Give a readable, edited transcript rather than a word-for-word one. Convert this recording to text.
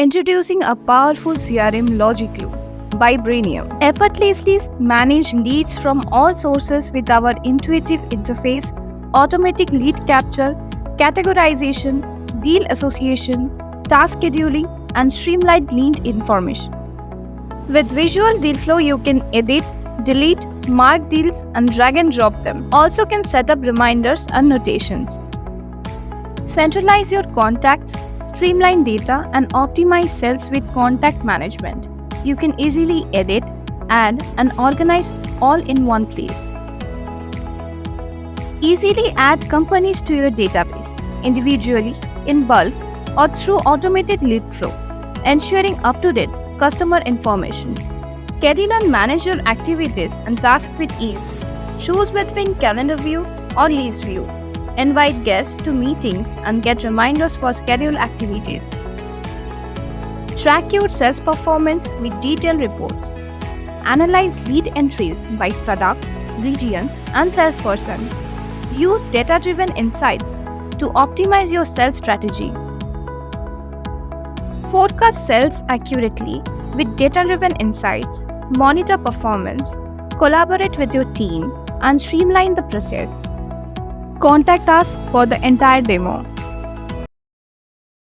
Introducing a powerful CRM LogiKlu by Brainium. Effortlessly manage leads from all sources with our intuitive interface, automatic lead capture, categorization, deal association, task scheduling, and streamlined lead information. With visual deal flow, you can edit, delete, mark deals, and drag and drop them. Also can set up reminders and notations. Centralize your contacts, streamline data, and optimize sales with contact management. You can easily edit, add, and organize all in one place. Easily add companies to your database, individually, in bulk, or through automated lead flow, ensuring up-to-date customer information. Schedule and manage your activities and tasks with ease. Choose between calendar view or list view. Invite guests to meetings and get reminders for scheduled activities. Track your sales performance with detailed reports. Analyze lead entries by product, region, and salesperson. Use data-driven insights to optimize your sales strategy. Forecast sales accurately with data-driven insights, monitor performance, collaborate with your team, and streamline the process. Contact us for the entire demo.